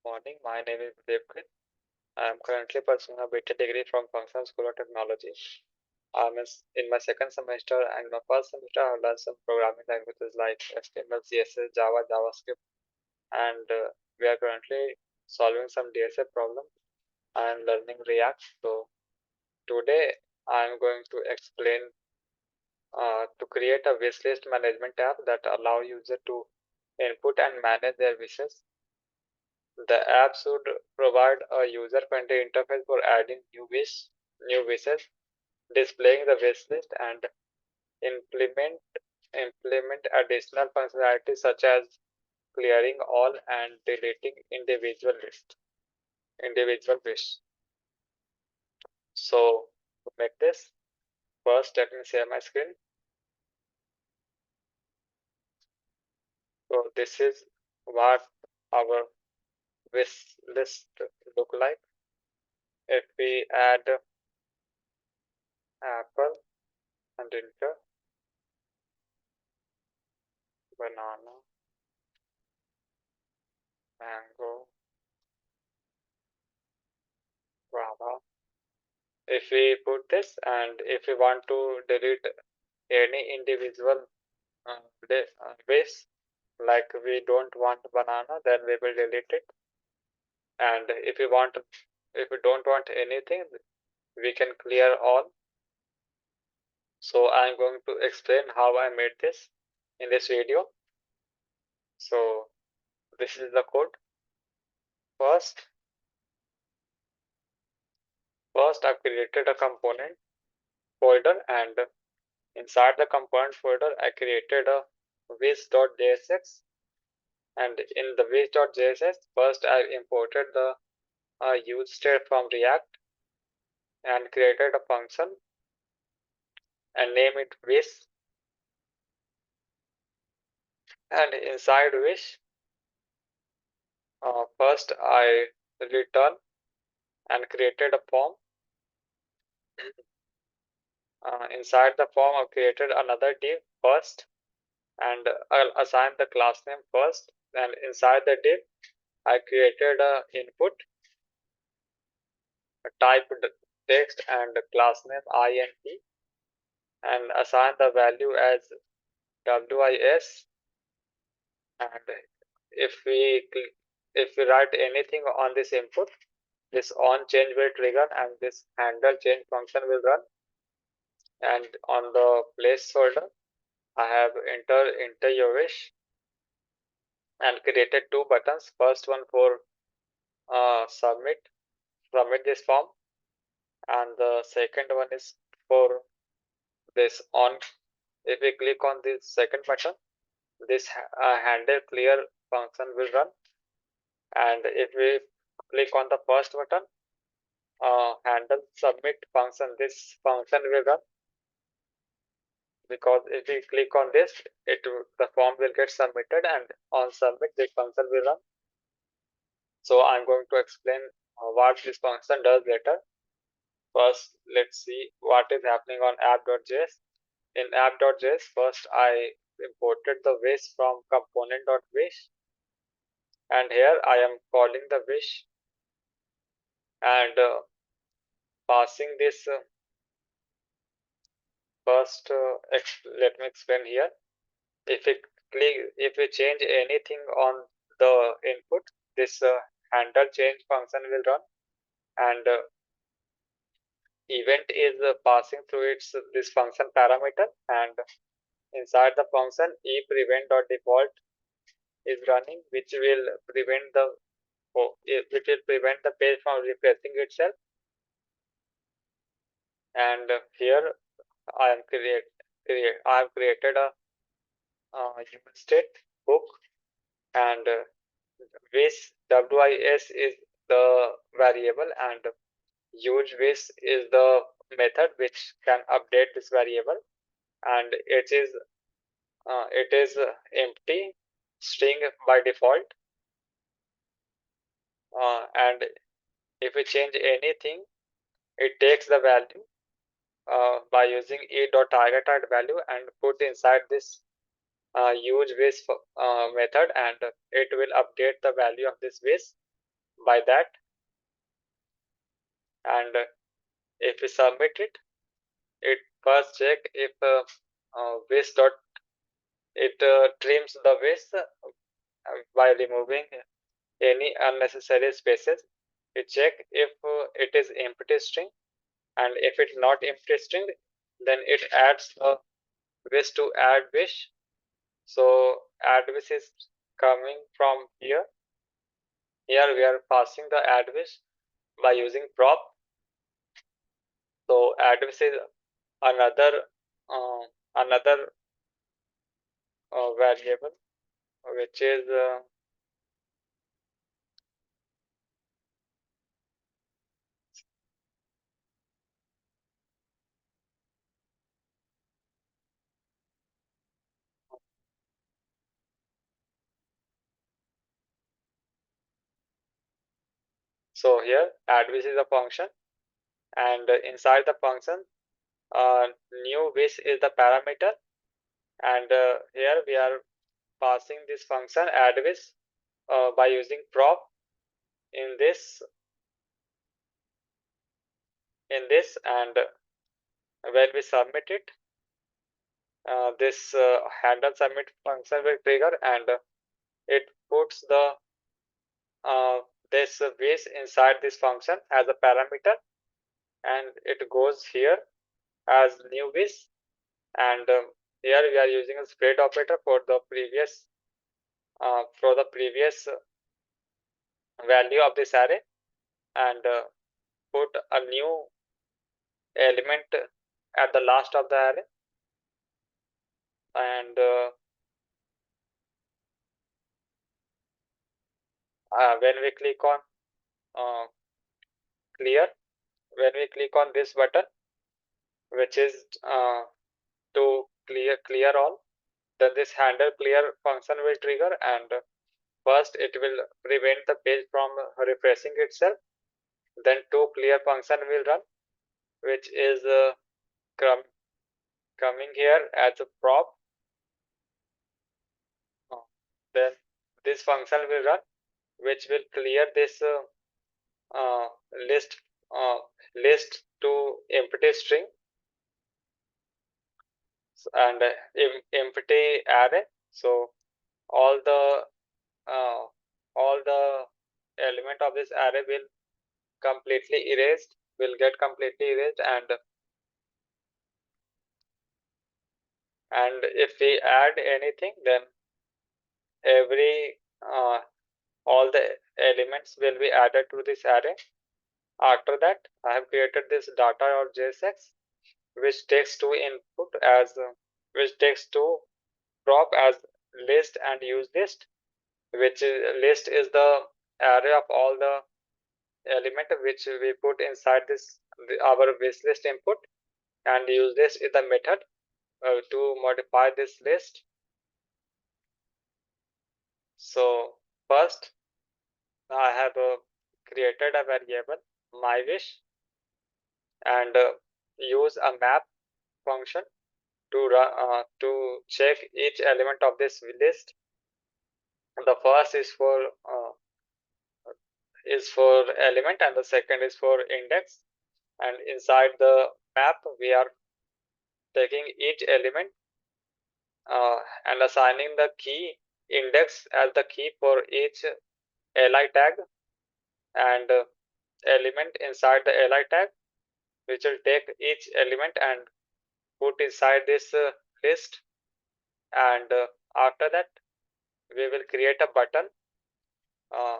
morning. My name is Devkrit. I am currently pursuing a BTech degree from Functional School of Technology. In my second semester, and in my first semester, I have learned some programming languages like HTML, CSS, Java, JavaScript, and we are currently solving some DSA problems and learning React. So today, I am going to explain to create a wishlist management app that allow user to input and manage their wishes. The app should provide a user-friendly interface for adding new wishes, displaying the wish list, and implement implement additional functionalities such as clearing all and deleting individual wish. So to make this, first let me share my screen. So this is what our wish list look like. If we add apple and enter banana, mango, guava. If we put this and if we want to delete any individual wish, like we don't want banana, then we will delete it. And if we don't want anything, we can clear all. So I'm going to explain how I made this in this video. So this is the code. First, I've created a component folder, and inside the component folder, I created a wish.jsx. And in the wish.js, first I imported the use state from React and created a function and name it wish. And inside wish, first I return and created a form. Inside the form, I created another div first, and I'll assign the class name first. And inside the div, I created a input, a type text, and a class name int, and assign the value as wis. And if we write anything on this input, this on change will trigger and this handle change function will run. And on the placeholder, I have enter your wish and created two buttons. First one for submit this form, and the second one is for this on. If we click on this second button, this handle clear function will run. And if we click on the first button, handle submit function, this function will run, because if we click on this, the form will get submitted, and on submit this function will run. So I'm going to explain what this function does later. First, let's see what is happening on app.js. In app.js, first I imported the wish from component.wish, and here I am calling the wish and passing this first. Let me explain here. If we change anything on the input, this handle change function will run, and event is passing through its this function parameter, and inside the function ePrevent.default is running, which will prevent the page from refreshing itself. And here I have created a human state book, and wish wis is the variable, and use wish is the method which can update this variable, and it is empty string by default. And if we change anything, it takes the value by using e.target.value and put inside this use wish method, and it will update the value of this wish. by that, and if we submit it, it first check if waste dot it trims the waste by removing any unnecessary spaces. It check if it is empty string, and if it's not empty string, then it adds the wish to add wish. So add wish is coming from here. Here we are passing the add wish by using prop. So add wish is another uh, another variable which is so here add wish is a function, and inside the function new wish is the parameter, and here we are passing this function add wish by using prop in this, and when we submit it, this handle submit function will trigger, and it puts the this wish inside this function as a parameter, and it goes here as new wish, and here we are using a spread operator for the previous value of this array, and put a new element at the last of the array, and when we click on uh, clear, when we click on this button, which is to clear all, then this handle clear function will trigger, and first it will prevent the page from refreshing itself. Then to clear function will run, which is coming here as a prop. Then this function will run, which will clear this uh, list uh, list to empty string and empty array. So all the uh, all the element of this array will get completely erased, and if we add anything, then every all the elements will be added to this array. After that, I have created this data or JSX, which takes two input as which takes two prop as list and use list, which list is the array of all the element which we put inside this our WishList input, and use list is the method to modify this list. So first I have created a variable myWish, and use a map function to check each element of this list. The first is for element, and the second is for index, and inside the map we are taking each element and assigning the key index as the key for each li tag, and element inside the li tag, which will take each element and put inside this list, and after that we will create a button uh,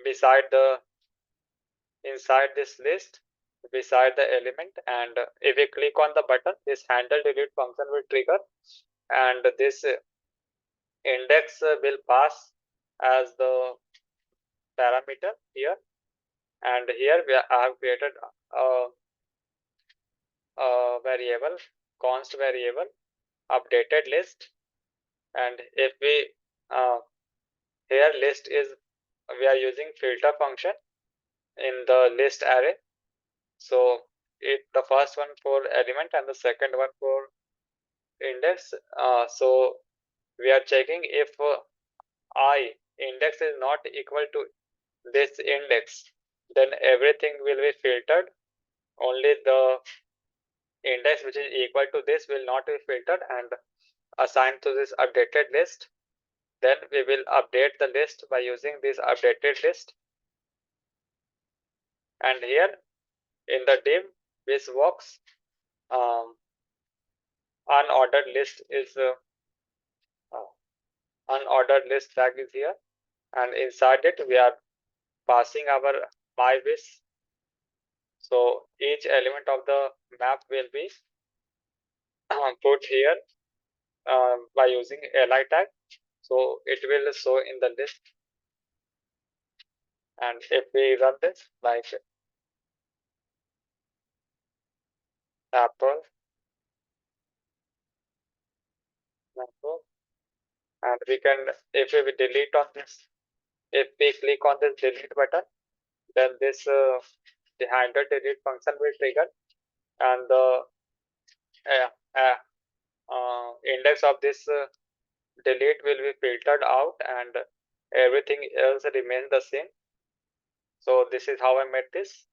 beside the inside this list beside the element, and if we click on the button, this handle delete function will trigger, and this index will pass as the parameter here, and here I have created a variable const variable updated list, and if we here list is we are using filter function in the list array. So the first one for element and the second one for index. So we are checking if I index is not equal to this index, then everything will be filtered. Only the index which is equal to this will not be filtered and assigned to this updated list. Then we will update the list by using this updated list. And here in the div wishbox, unordered list is uh, unordered list tag is here, and inside it we are passing our my wish. So each element of the map will be put here by using li tag. So it will show in the list. And if we run this like apple, apple, and we can, if we delete on this, if we click on this delete button, then this the handle delete function will trigger, and the uh, uh, index of this delete will be filtered out, and everything else remains the same. So this is how I made this.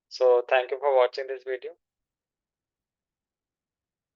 So thank you for watching this video.